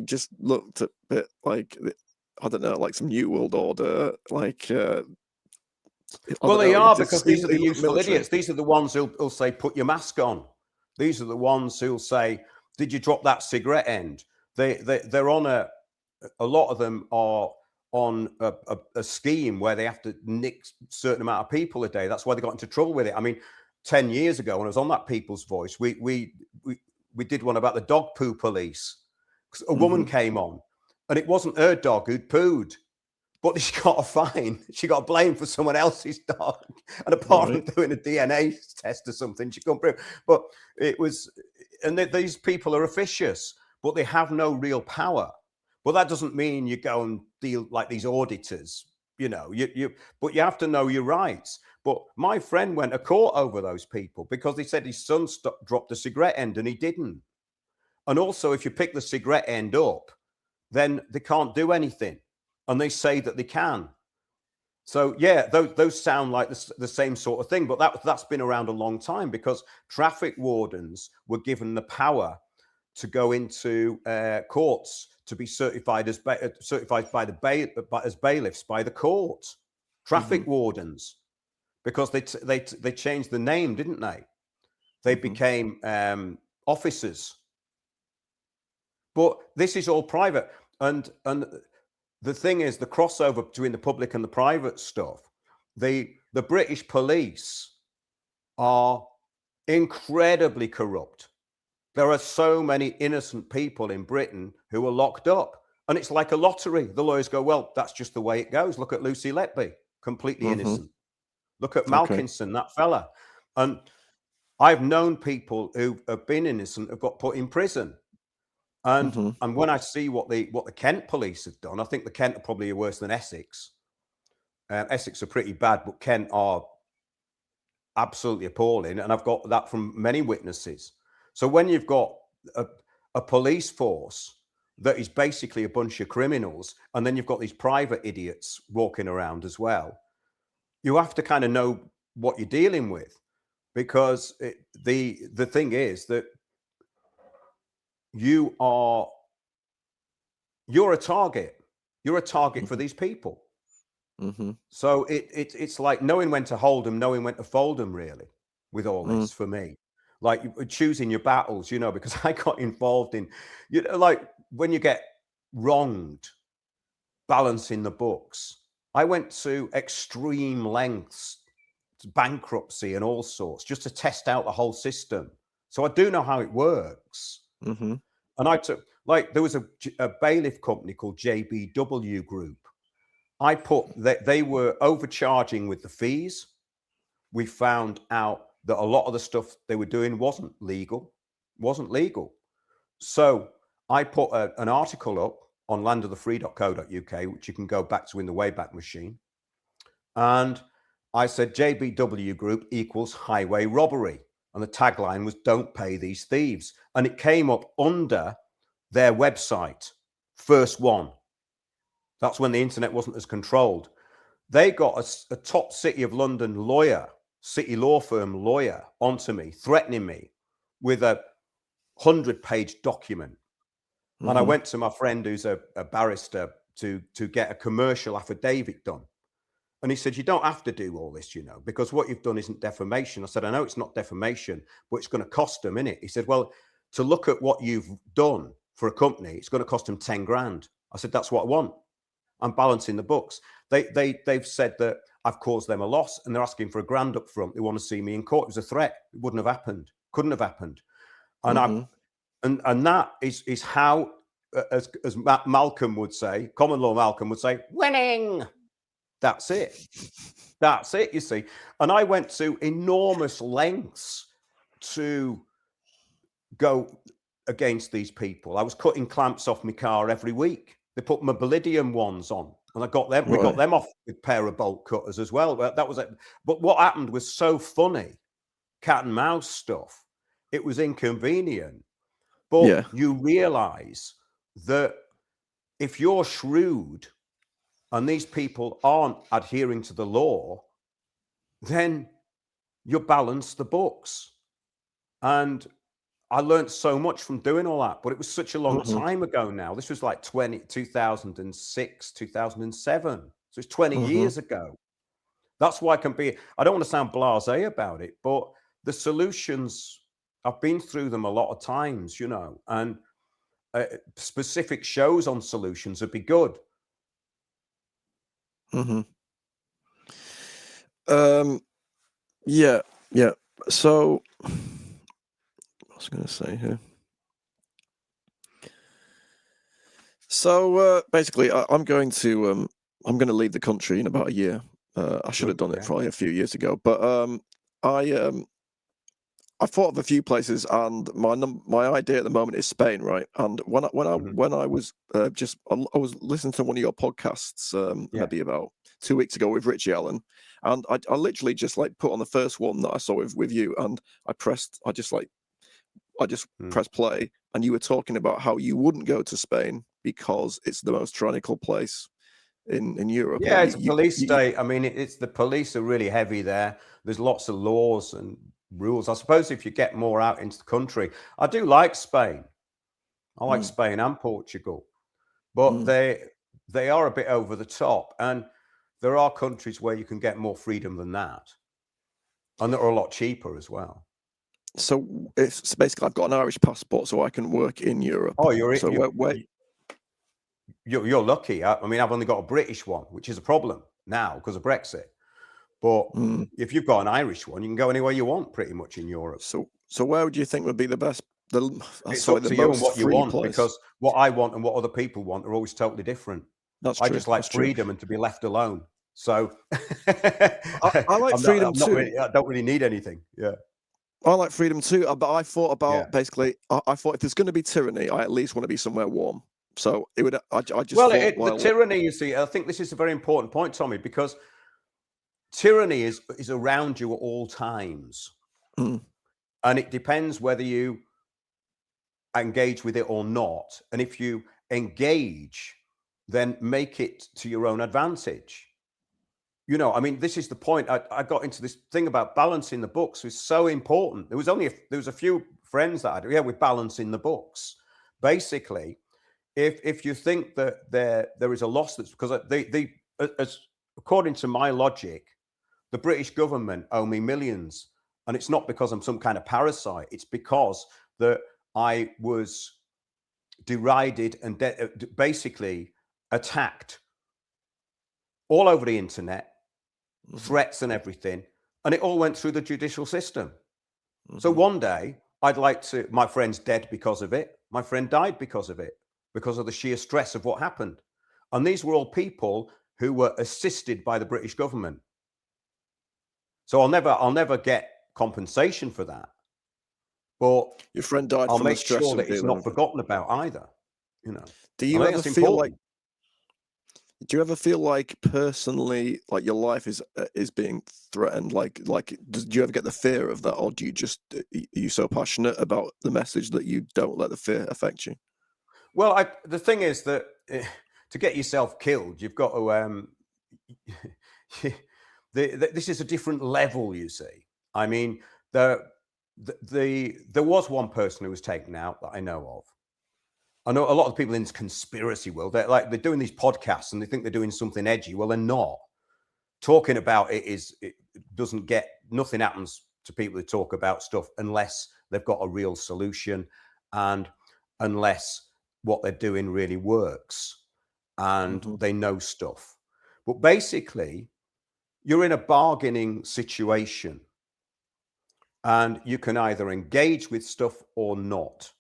just looked a bit like, I don't know, like some New World Order, like. Well, they are, because these are the he looked useful military. idiots. These are the ones who'll say, "Put your mask on." These are the ones who'll say, "Did you drop that cigarette end?" They're on a lot of them are on a scheme where they have to nick a certain amount of people a day. That's why they got into trouble with it. I mean, 10 years ago, when I was on that People's Voice, we did one about the dog poo police. A woman came on, and it wasn't her dog who'd pooed, but she got a fine. She got blamed for someone else's dog. And apart from doing a DNA test or something, she couldn't prove. But it was, and these people are officious, but they have no real power. Well, that doesn't mean you go and deal like these auditors, you know, but you have to know your rights. But my friend went to court over those people because they said his son dropped a cigarette end and he didn't. And also, if you pick the cigarette end up, then they can't do anything. And they say that they can. So yeah, those sound like the same sort of thing, but that's been around a long time, because traffic wardens were given the power to go into courts to be certified as certified by as bailiffs by the court. Traffic wardens, because they changed the name, didn't they? They became officers. But this is all private, and the thing is, the crossover between the public and the private stuff, the British police are incredibly corrupt. There are so many innocent people in Britain who are locked up, and it's like a lottery. The lawyers go, well, that's just the way it goes. Look at Lucy Letby, completely innocent. Look at Okay. Malkinson, that fella. And I've known people who have been innocent, have got put in prison. And when I see what the Kent police have done, I think the Kent are probably worse than Essex. Essex are pretty bad, but Kent are absolutely appalling. And I've got that from many witnesses. So when you've got a police force that is basically a bunch of criminals, and then you've got these private idiots walking around as well, you have to kind of know what you're dealing with, because the thing is that you're a target. You're a target for these people. So it's like knowing when to hold them, knowing when to fold them, really, with all this for me. Like choosing your battles, you know, because I got involved in, you know, like when you get wronged, balancing the books. I went to extreme lengths, to bankruptcy and all sorts, just to test out the whole system. So I do know how it works. And I took, like, there was a bailiff company called JBW Group. I put that they were overcharging with the fees. We found out that a lot of the stuff they were doing wasn't legal. So I put an article up on landofthefree.co.uk, which you can go back to in the Wayback Machine. And I said, JBW Group equals highway robbery. And the tagline was, don't pay these thieves. And it came up under their website, first one. That's when the internet wasn't as controlled. They got a top City of London lawyer, city law firm lawyer, onto me, threatening me with a 100-page document. And I went to my friend who's a barrister to get a commercial affidavit done. And he said, you don't have to do all this, you know, because what you've done isn't defamation. I said, I know it's not defamation, but it's going to cost them, innit? He said, well, to look at what you've done for a company, it's going to cost them 10 grand. I said, that's what I want. I'm balancing the books. They've said that I've caused them a loss, and they're asking for $1,000 up front. They want to see me in court. It was a threat. It wouldn't have happened. Couldn't have happened. And and that is how, as Malcolm would say, common law Malcolm would say, winning. That's it. That's it, you see. And I went to enormous lengths to go against these people. I was cutting clamps off my car every week. They put Mobilidium ones on, and I got them. We got them off with a pair of bolt cutters as well. But that was it. But what happened was so funny, cat and mouse stuff. It was inconvenient, but you realize that if you're shrewd and these people aren't adhering to the law, then you balance the books. And I learned so much from doing all that, but it was such a long time ago now. This was like 2006, 2007. So it's 20 years ago. That's why I don't want to sound blasé about it, but the solutions, I've been through them a lot of times, you know, and specific shows on solutions would be good. Yeah. So what was I going to say here? So basically, I'm going to leave the country in about a year. I should have done it probably a few years ago, but I thought of a few places, and my idea at the moment is Spain, right? And when I was I was listening to one of your podcasts maybe about 2 weeks ago with Richie Allen, and I literally just like put on the first one that I saw with you, and I just pressed play, and you were talking about how you wouldn't go to Spain because it's the most tyrannical place in Europe, or Yeah, it's a police state. I mean, it's the police are really heavy there. There's lots of laws and rules. I suppose if you get more out into the country, I do like Spain. I like mm, Spain and Portugal, but mm. they are a bit over the top, and there are countries where you can get more freedom than that, and that are a lot cheaper as well. So it's basically I've got an Irish passport, so I can work in Europe. Oh, So where you're lucky. I mean, I've only got a British one, which is a problem now because of Brexit. But mm, if you've got an Irish one, you can go anywhere you want pretty much in Europe. so where would you think would be the best, It's sorry, up the to you and most what you free want, place? because what I want and what other people want are always totally different. That's I true. just like That's true. freedom and to be left alone. So I like freedom I'm not too. really, I don't really need anything. Yeah. I like freedom too, but I thought Yeah. about basically. I thought if there's going to be tyranny, I at least want to be somewhere warm. So it would. I just Well, thought, the well, tyranny, you see, I think this is a very important point, Tommy, because tyranny is around you at all times. mm, And it depends whether you engage with it or not. And if you engage, then make it to your own advantage. You know, I mean, this is the point. I got into this thing about balancing the books was so important. There was a few friends that I do. Yeah, with balancing the books. Basically, if you think that there is a loss, that's because as according to my logic, the British government owe me millions, and it's not because I'm some kind of parasite. It's because that I was derided and basically attacked all over the internet, threats and everything, and it all went through the judicial system. So one day my friend's dead because of it. My friend died because of it, because of the sheer stress of what happened. And these were all people who were assisted by the British government. So I'll never get compensation for that, but your friend died I'll from the make stress sure of that it's dealing not with it. forgotten about either. You know, Do I you think ever that's feel like? important. Do you ever feel like personally, like your life is being threatened? Do you ever get the fear of that, or do you just are you so passionate about the message that you don't let the fear affect you? Well, the thing is that to get yourself killed, you've got to. This is a different level, you see. I mean, there was one person who was taken out that I know of. I know a lot of people in this conspiracy world. They're doing these podcasts and they think they're doing something edgy. Well, they're not. Talking about it doesn't get nothing happens to people who talk about stuff unless they've got a real solution and unless what they're doing really works and Hmm. they know stuff. But basically, you're in a bargaining situation and you can either engage with stuff or not.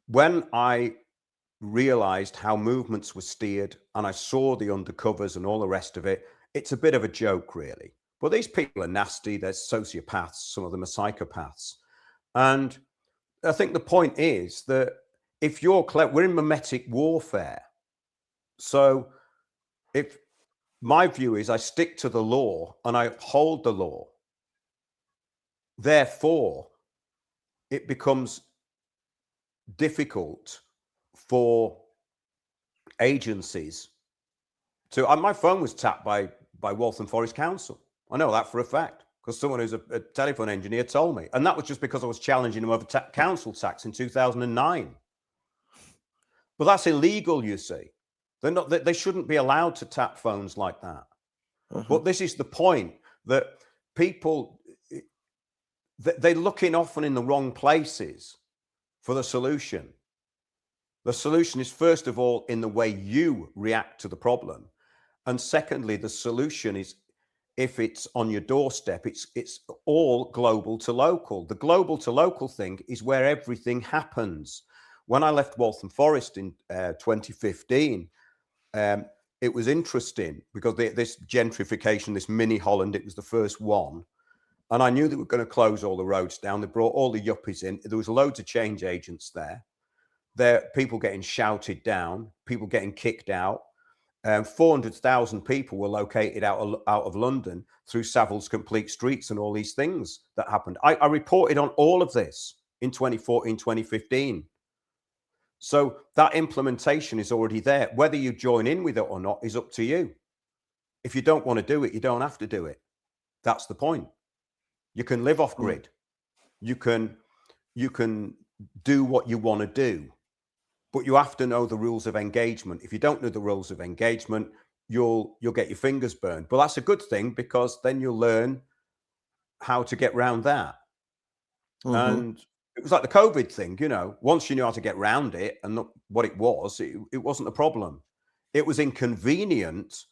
When I realized how movements were steered and I saw the undercovers and all the rest of it, it's a bit of a joke, really. But these people are nasty. They're sociopaths. Some of them are psychopaths. And I think the point is that if you're clever, we're in mimetic warfare. So if my view is I stick to the law and I uphold the law, therefore it becomes difficult for agencies to. My phone was tapped by Waltham Forest Council. I know that for a fact because someone who's a telephone engineer told me, and that was just because I was challenging them over council tax in 2009. But that's illegal, you see. They're not. They shouldn't be allowed to tap phones like that. Uh-huh. But this is the point that people they're looking often in the wrong places for the solution. The solution is first of all in the way you react to the problem. And secondly, the solution is if it's on your doorstep, it's all global to local. The global to local thing is where everything happens. When I left Waltham Forest in 2015, it was interesting because this gentrification, this mini Holland, it was the first one. And I knew they were going to close all the roads down. They brought all the yuppies in. There was loads of change agents there. There, people getting shouted down, people getting kicked out. 400,000 people were located out of London through Savills Complete Streets and all these things that happened. I reported on all of this in 2014, 2015. So that implementation is already there. Whether you join in with it or not is up to you. If you don't want to do it, you don't have to do it. That's the point. You can live off grid. You can do what you want to do, but you have to know the rules of engagement. If you don't know the rules of engagement, you'll get your fingers burned. But that's a good thing, because then you'll learn how to get around that. And it was like the COVID thing, you know, once you knew how to get around it and what it wasn't a problem. It was inconvenient,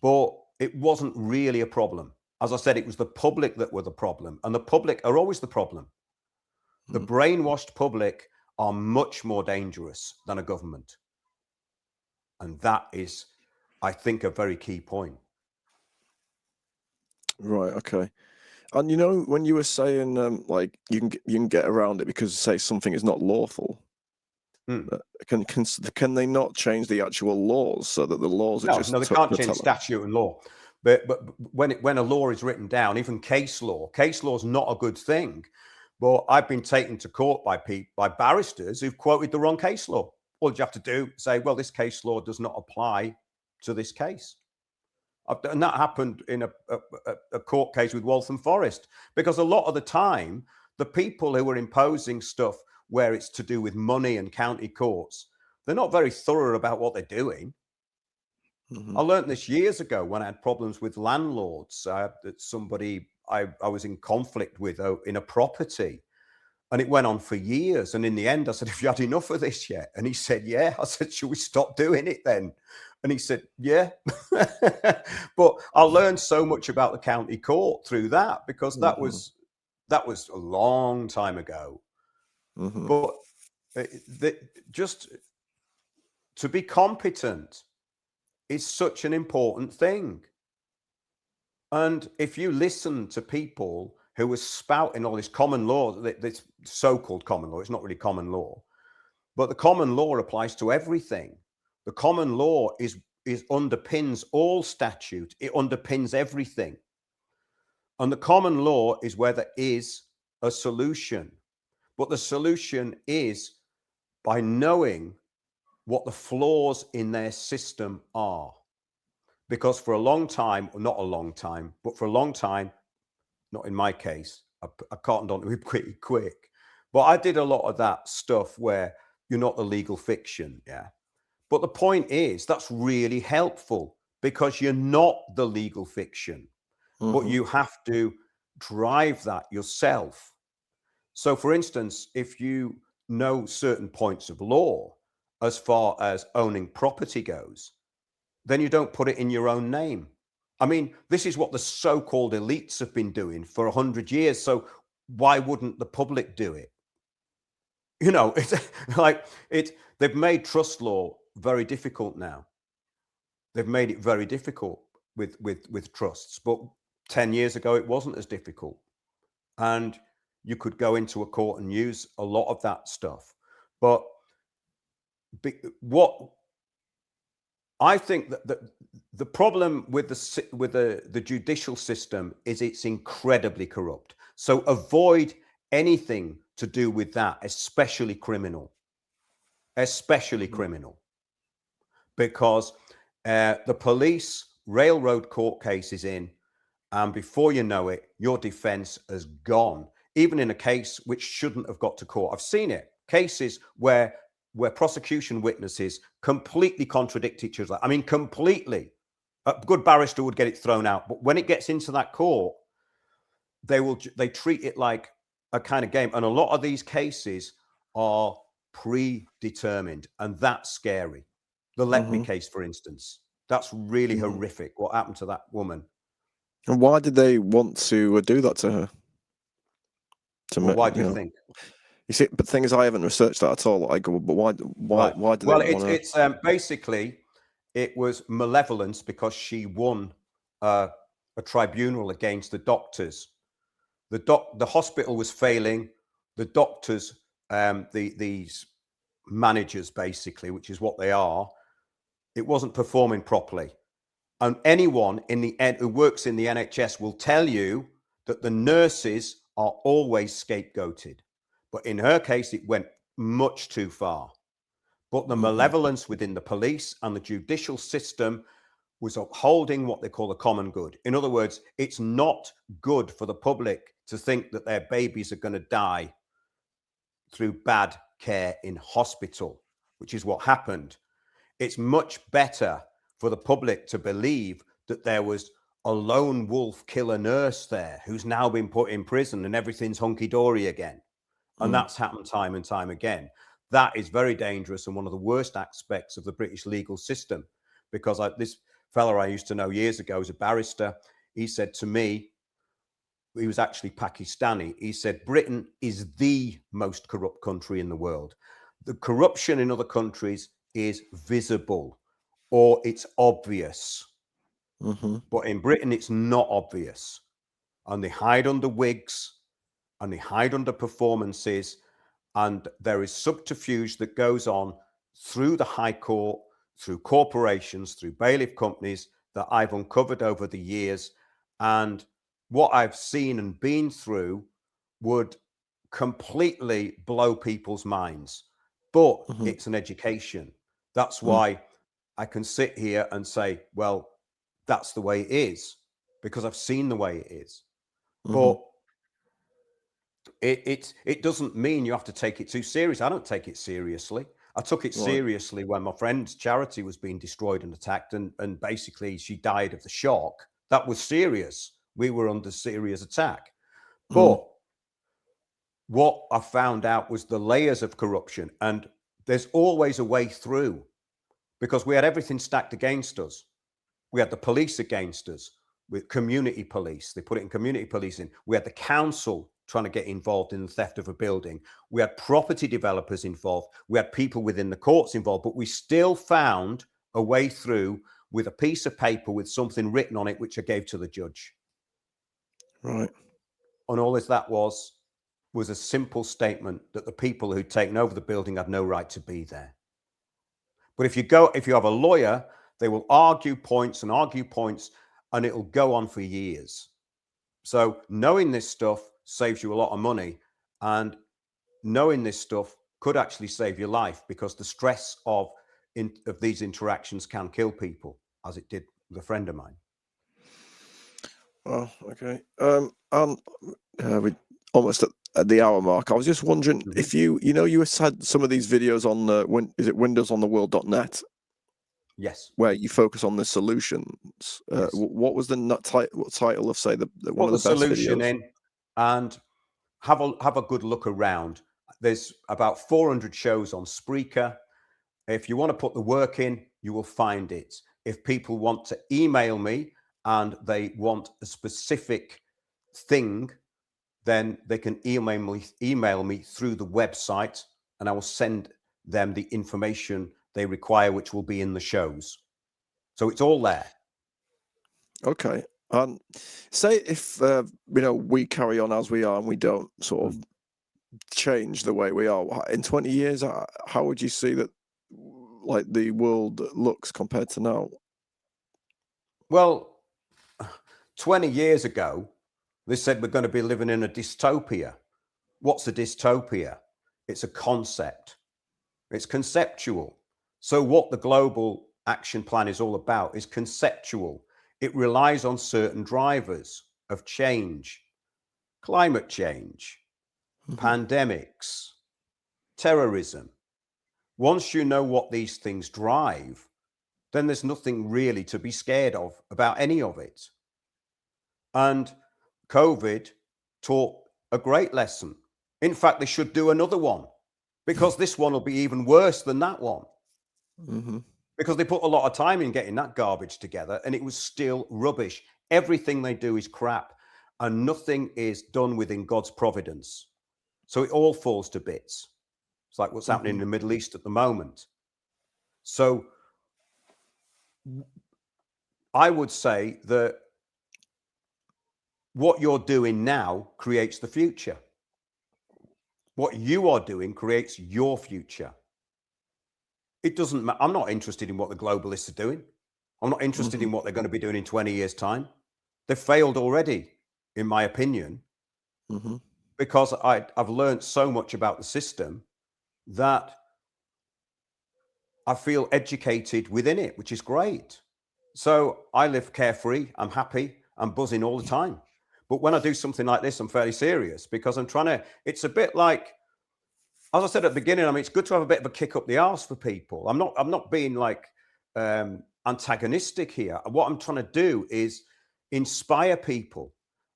but it wasn't really a problem. As I said, it was the public that were the problem, and the public are always the problem. The brainwashed public are much more dangerous than a government. And that is, I think, a very key point. Right. Okay. And you know, when you were saying like you can get around it because, say, something is not lawful, Hmm. can they not change the actual laws so that the laws are just No, they can't change statute and law. But when a law is written down, even case law is not a good thing. But I've been taken to court by barristers who've quoted the wrong case law. All you have to do is say, well, this case law does not apply to this case. And that happened in a court case with Waltham Forest, because a lot of the time, the people who are imposing stuff where it's to do with money and county courts, they're not very thorough about what they're doing. I learned this years ago when I had problems with landlords. That somebody I was in conflict with in a property, and it went on for years. And in the end, I said, "Have you had enough of this yet?" And he said, "Yeah." I said, "Should we stop doing it then?" And he said, "Yeah." But I learned so much about the county court through that, because that was a long time ago. But just to be competent is such an important thing. And if you listen to people who are spouting all this common law, this so-called common law, it's not really common law, but the common law applies to everything. The common law is underpins all statute. It underpins everything. And the common law is where there is a solution. But the solution is by knowing what the flaws in their system are. Because for a long time, or not a long time, but for a long time, not in my case, I cottoned on to it pretty quick. But I did a lot of that stuff where you're not the legal fiction, yeah. But the point is, that's really helpful, because you're not the legal fiction, but you have to drive that yourself. So, for instance, if you know certain points of law as far as owning property goes, then you don't put it in your own name. I mean, this is what the so-called elites have been doing for 100 years. So why wouldn't the public do it? You know, it's like they've made trust law very difficult now. They've made it very difficult with trusts. But 10 years ago, it wasn't as difficult. And you could go into a court and use a lot of that stuff. But what I think that the problem with the judicial system is it's incredibly corrupt. So avoid anything to do with that, especially criminal, because the police railroad court cases in, and before you know it, your defense has gone, even in a case which shouldn't have got to court. I've seen it, cases where prosecution witnesses completely contradict each other. I mean, completely. A good barrister would get it thrown out, but when it gets into that court, they treat it like a kind of game. And a lot of these cases are predetermined, and that's scary. The Letby case, for instance, that's really horrific. What happened to that woman? And why did they want to do that to her? Well, why do you think? You see, but the thing is, I haven't researched that at all. But why do Well, they want to? it's basically it was malevolence, because she won a tribunal against the doctors. The hospital was failing. The doctors, these managers, basically, which is what they are, it wasn't performing properly. And anyone who works in the NHS will tell you that the nurses are always scapegoated. But in her case, it went much too far. But the Hmm. malevolence within the police and the judicial system was upholding what they call the common good. In other words, it's not good for the public to think that their babies are going to die through bad care in hospital, which is what happened. It's much better for the public to believe that there was a lone wolf killer nurse there who's now been put in prison and everything's hunky-dory again. And Mm. that's happened time and time again. That is very dangerous and one of the worst aspects of the British legal system. Because this fella I used to know years ago was a barrister. He said to me, he was actually Pakistani. He said, Britain is the most corrupt country in the world. The corruption in other countries is visible or it's obvious. Hmm. But in Britain, it's not obvious. And they hide under wigs and they hide under performances. And there is subterfuge that goes on through the High Court, through corporations, through bailiff companies that I've uncovered over the years. And what I've seen and been through would completely blow people's minds. But Hmm. it's an education. That's Mm. why I can sit here and say, well, that's the way it is, because I've seen the way it is. Hmm. But it doesn't mean you have to take it too serious. I don't take it seriously. I took it Right. seriously when my friend's charity was being destroyed and attacked, and basically she died of the shock. That was serious. We were under serious attack. Mm. But what I found out was the layers of corruption, and there's always a way through, because we had everything stacked against us. We had the police against us with community police. They put it in community policing. We had the council trying to get involved in the theft of a building. We had property developers involved. We had people within the courts involved, but we still found a way through with a piece of paper with something written on it, which I gave to the judge. Right. And all that was a simple statement that the people who'd taken over the building had no right to be there. But if you have a lawyer, they will argue points, and it'll go on for years. So knowing this stuff saves you a lot of money, and knowing this stuff could actually save your life, because the stress of these interactions can kill people, as it did with a friend of mine. Oh, okay. We almost at the hour mark. I was just wondering Mhm. if you had some of these videos on is it windowsontheworld.net, Yes, where you focus on the solutions. yes. What was the what title of, say, the one Put of the the best solution videos? in and have a good look around. There's about 400 shows on Spreaker. If you want to put the work in, you will find it. If people want to email me and they want a specific thing, then they can email me through the website, and I will send them the information they require, which will be in the shows. So it's all there. Okay. Say if we carry on as we are and we don't sort of Mm. change the way we are in 20 years, how would you see that, like, the world looks compared to now? Well, 20 years ago, they said we're going to be living in a dystopia. What's a dystopia? It's a concept. It's conceptual. So what the global action plan is all about is conceptual. It relies on certain drivers of change, climate change, Hmm. pandemics, terrorism. Once you know what these things drive, then there's nothing really to be scared of about any of it. And COVID taught a great lesson. In fact, they should do another one, because this one will be even worse than that one, Hmm. because they put a lot of time in getting that garbage together and it was still rubbish. Everything they do is crap, and nothing is done within God's providence. So it all falls to bits. It's like what's happening Hmm. in the Middle East at the moment. So I would say that what you're doing now creates the future. What you are doing creates your future. It doesn't matter. I'm not interested in what the globalists are doing. I'm not interested Hmm. in what they're going to be doing in 20 years' time. They've failed already, in my opinion, Hmm. because I've learned so much about the system that I feel educated within it, which is great. So I live carefree, I'm happy, I'm buzzing all the time. But when I do something like this, I'm fairly serious because I'm trying to, it's a bit like, as I said at the beginning, I mean, it's good to have a bit of a kick up the arse for people. I'm not being like antagonistic here. What I'm trying to do is inspire people.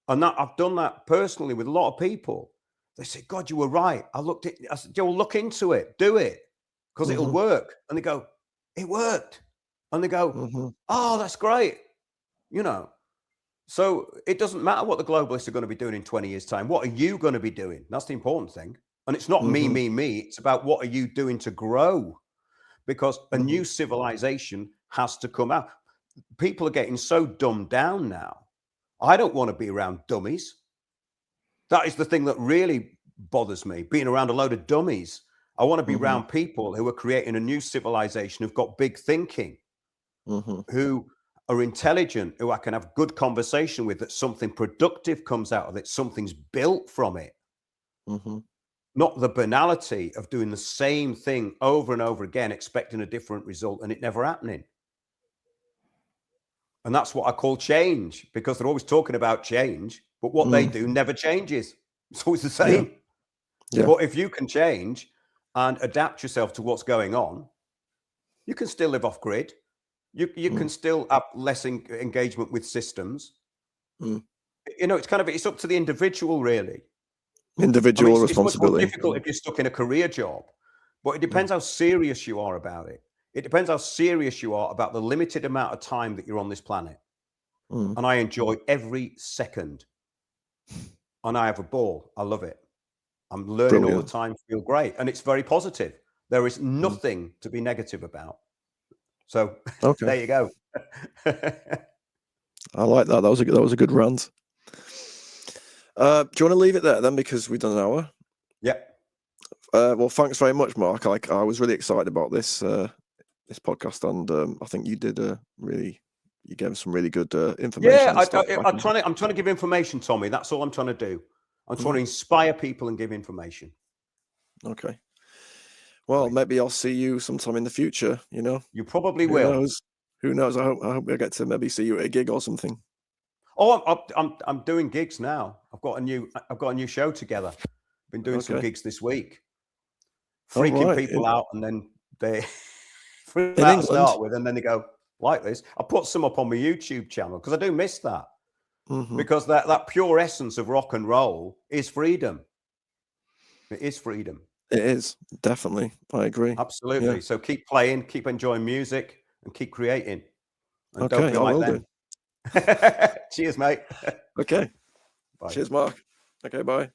And that I've done that personally with a lot of people. They say, God, you were right. I said, Joe, look into it, do it, because it'll work. And they go, it worked. And they go, oh, that's great. You know, so it doesn't matter what the globalists are going to be doing in 20 years' time. What are you going to be doing? That's the important thing. And it's not me, me, me. It's about what are you doing to grow? Because a new civilization has to come out. People are getting so dumbed down now. I don't want to be around dummies. That is the thing that really bothers me, being around a load of dummies. I want to be around people who are creating a new civilization, who've got big thinking, who are intelligent, who I can have good conversation with, that something productive comes out of it, something's built from it. Not the banality of doing the same thing over and over again, expecting a different result and it never happening. And that's what I call change, because they're always talking about change, but what they do never changes. It's always the same. Yeah. But if you can change and adapt yourself to what's going on, you can still live off grid. You can still have less engagement with systems. You know, it's up to the individual, really. Individual It's much more responsibility. difficult if you're stuck in a career job, but it depends how serious you are about it. It depends how serious you are about the limited amount of time that you're on this planet. And I enjoy every second. And I have a ball. I love it. I'm learning all the time, feel great. And it's very positive. There is nothing to be negative about. So there you go. I like that. That was a good rant. Do you want to leave it there then, because we've done an hour? Yep. Well, thanks very much, Mark. I was really excited about this podcast, and I think you did you gave some really good information. Yeah, I'm trying to give information, Tommy. That's all I'm trying to do. I'm trying to inspire people and give information. Okay. Well, maybe I'll see you sometime in the future. You know, you probably will. Who knows? I hope I get to maybe see you at a gig or something. Oh, I'm doing gigs now. I've got a new show together. Been doing some gigs this week, freaking people out, and then they freak out to start with, and then they go like this. I put some up on my YouTube channel because I do miss that, because that pure essence of rock and roll is freedom. It is freedom. It is, definitely. I agree. Absolutely. Yeah. So keep playing, keep enjoying music, and keep creating. And don't be like them. Cheers, mate. Okay. Bye. Cheers, Mark. Okay, bye.